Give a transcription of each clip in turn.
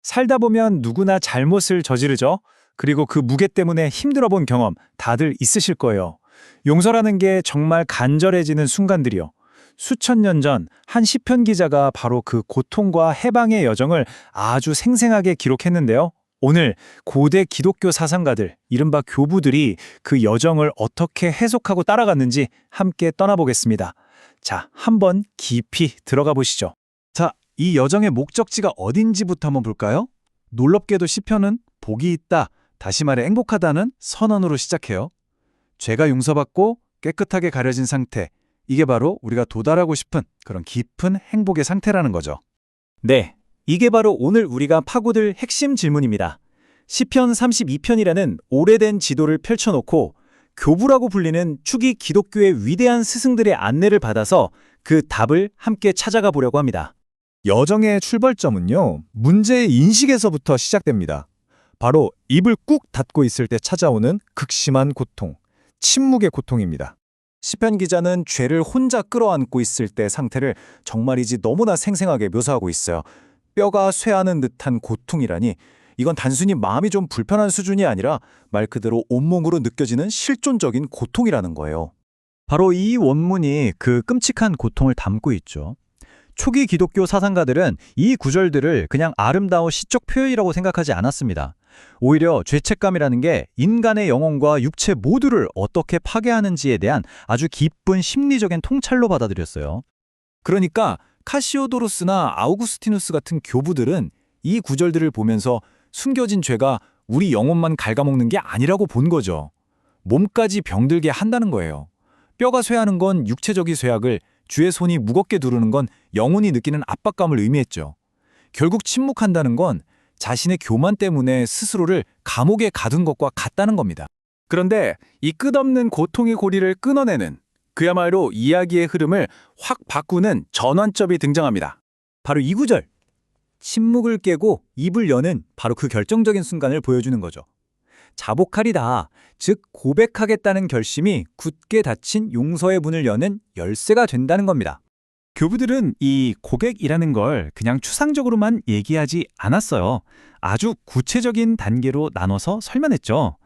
살다 보면 누구나 잘못을 저지르죠. 그리고 그 무게 때문에 힘들어 본 경험 다들 있으실 거예요. 용서라는 게 정말 간절해지는 순간들이요. 수천 년 전 한 시편 기자가 바로 그 고통과 해방의 여정을 아주 생생하게 기록했는데요. 오늘 고대 기독교 사상가들, 이른바 교부들이 그 여정을 어떻게 해석하고 따라갔는지 함께 떠나보겠습니다. 자, 한번 깊이 들어가 보시죠. 자, 이 여정의 목적지가 어딘지부터 한번 볼까요? 놀랍게도 시편은 복이 있다, 다시 말해 행복하다는 선언으로 시작해요. 죄가 용서받고 깨끗하게 가려진 상태, 이게 바로 우리가 도달하고 싶은 그런 깊은 행복의 상태라는 거죠. 네, 이게 바로 오늘 우리가 파고들 핵심 질문입니다. 시편 32편이라는 오래된 지도를 펼쳐놓고 교부라고 불리는 초기 기독교의 위대한 스승들의 안내를 받아서 그 답을 함께 찾아가 보려고 합니다. 여정의 출발점은요, 문제의 인식에서부터 시작됩니다. 바로 입을 꾹 닫고 있을 때 찾아오는 극심한 고통, 침묵의 고통입니다. 시편 기자는 죄를 혼자 끌어안고 있을 때 상태를 정말이지 너무나 생생하게 묘사하고 있어요. 뼈가 쇠하는 듯한 고통이라니, 이건 단순히 마음이 좀 불편한 수준이 아니라 말 그대로 온몸으로 느껴지는 실존적인 고통이라는 거예요. 바로 이 원문이 그 끔찍한 고통을 담고 있죠. 초기 기독교 사상가들은 이 구절들을 그냥 아름다운 시적 표현이라고 생각하지 않았습니다. 오히려 죄책감이라는 게 인간의 영혼과 육체 모두를 어떻게 파괴하는지에 대한 아주 깊은 심리적인 통찰로 받아들였어요. 그러니까 카시오도로스나 아우구스티누스 같은 교부들은 이 구절들을 보면서 숨겨진 죄가 우리 영혼만 갉아먹는 게 아니라고 본 거죠. 몸까지 병들게 한다는 거예요. 뼈가 쇠하는 건 육체적인 쇠약을, 주의 손이 무겁게 두르는 건 영혼이 느끼는 압박감을 의미했죠. 결국 침묵한다는 건 자신의 교만 때문에 스스로를 감옥에 가둔 것과 같다는 겁니다. 그런데 이 끝없는 고통의 고리를 끊어내는, 그야말로 이야기의 흐름을 확 바꾸는 전환점이 등장합니다. 바로 이 구절. 침묵을 깨고 입을 여는 바로 그 결정적인 순간을 보여주는 거죠. 자복하리다, 즉 고백하겠다는 결심이 굳게 닫힌 용서의 문을 여는 열쇠가 된다는 겁니다. 교부들은 이 고백이라는 걸 그냥 추상적으로만 얘기하지 않았어요. 아주 구체적인 단계로 나눠서 설명했죠.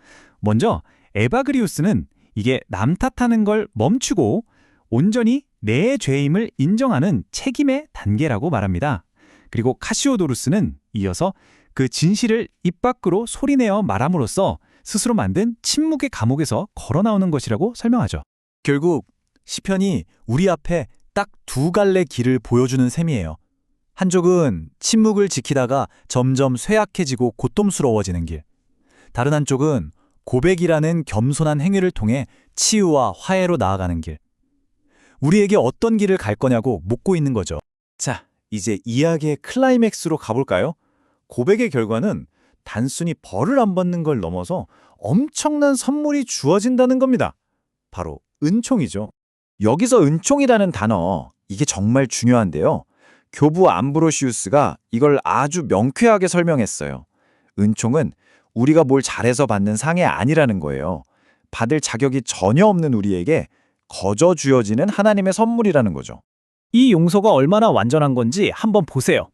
먼저 에바그리우스는 이게 남 탓하는 걸 멈추고 온전히 내 죄임을 인정하는 책임의 단계라고 말합니다. 그리고 카시오도루스는 이어서 그 진실을 입 밖으로 소리내어 말함으로써 스스로 만든 침묵의 감옥에서 걸어 나오는 것이라고 설명하죠. 결국 시편이 우리 앞에 딱 두 갈래 길을 보여주는 셈이에요. 한쪽은 침묵을 지키다가 점점 쇠약해지고 고통스러워지는 길. 다른 한쪽은 고백이라는 겸손한 행위를 통해 치유와 화해로 나아가는 길. 우리에게 어떤 길을 갈 거냐고 묻고 있는 거죠. 자, 이제 이야기의 클라이맥스로 가볼까요? 고백의 결과는 단순히 벌을 안 받는 걸 넘어서 엄청난 선물이 주어진다는 겁니다. 바로 은총이죠. 여기서 은총이라는 단어, 이게 정말 중요한데요. 교부 암브로시우스가 이걸 아주 명쾌하게 설명했어요. 은총은 우리가 뭘 잘해서 받는 상이 아니라는 거예요. 받을 자격이 전혀 없는 우리에게 거저 주어지는 하나님의 선물이라는 거죠. 이 용서가 얼마나 완전한 건지 한번 보세요.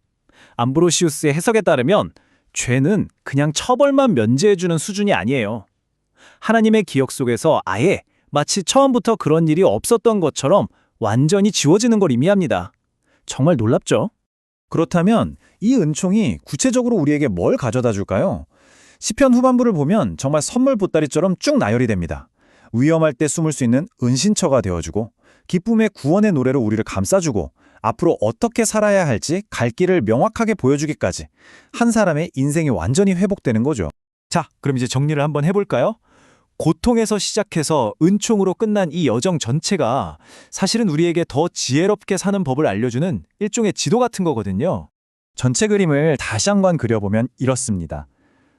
암브로시우스의 해석에 따르면 죄는 그냥 처벌만 면제해주는 수준이 아니에요. 하나님의 기억 속에서 아예 마치 처음부터 그런 일이 없었던 것처럼 완전히 지워지는 걸 의미합니다. 정말 놀랍죠? 그렇다면 이 은총이 구체적으로 우리에게 뭘 가져다 줄까요? 시편 후반부를 보면 정말 선물 보따리처럼 쭉 나열이 됩니다. 위험할 때 숨을 수 있는 은신처가 되어주고, 기쁨의 구원의 노래로 우리를 감싸주고, 앞으로 어떻게 살아야 할지 갈 길을 명확하게 보여주기까지 한 사람의 인생이 완전히 회복되는 거죠. 자, 그럼 이제 정리를 한번 해볼까요? 고통에서 시작해서 은총으로 끝난 이 여정 전체가 사실은 우리에게 더 지혜롭게 사는 법을 알려주는 일종의 지도 같은 거거든요. 전체 그림을 다시 한 번 그려보면 이렇습니다.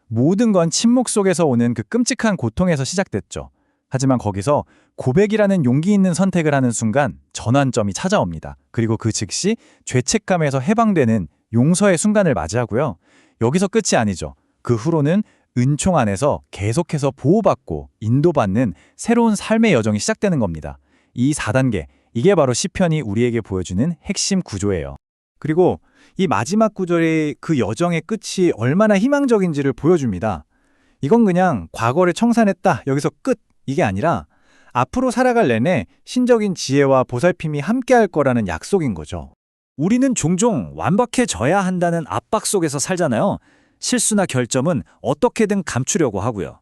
모든 건 침묵 속에서 오는 그 끔찍한 고통에서 시작됐죠. 하지만 거기서 고백이라는 용기 있는 선택을 하는 순간 전환점이 찾아옵니다. 그리고 그 즉시 죄책감에서 해방되는 용서의 순간을 맞이하고요. 여기서 끝이 아니죠. 그 후로는 은총 안에서 계속해서 보호받고 인도받는 새로운 삶의 여정이 시작되는 겁니다. 이 4단계, 이게 바로 시편이 우리에게 보여주는 핵심 구조예요. 그리고 이 마지막 구절이 그 여정의 끝이 얼마나 희망적인지를 보여줍니다. 이건 그냥 과거를 청산했다, 여기서 끝, 이게 아니라 앞으로 살아갈 내내 신적인 지혜와 보살핌이 함께할 거라는 약속인 거죠. 우리는 종종 완벽해져야 한다는 압박 속에서 살잖아요. 실수나 결점은 어떻게든 감추려고 하고요.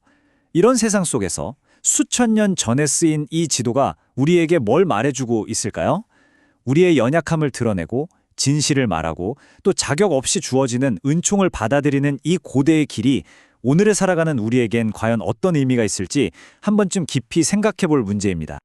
이런 세상 속에서 수천 년 전에 쓰인 이 지도가 우리에게 뭘 말해주고 있을까요? 우리의 연약함을 드러내고 진실을 말하고 또 자격 없이 주어지는 은총을 받아들이는 이 고대의 길이 오늘을 살아가는 우리에겐 과연 어떤 의미가 있을지 한 번쯤 깊이 생각해 볼 문제입니다.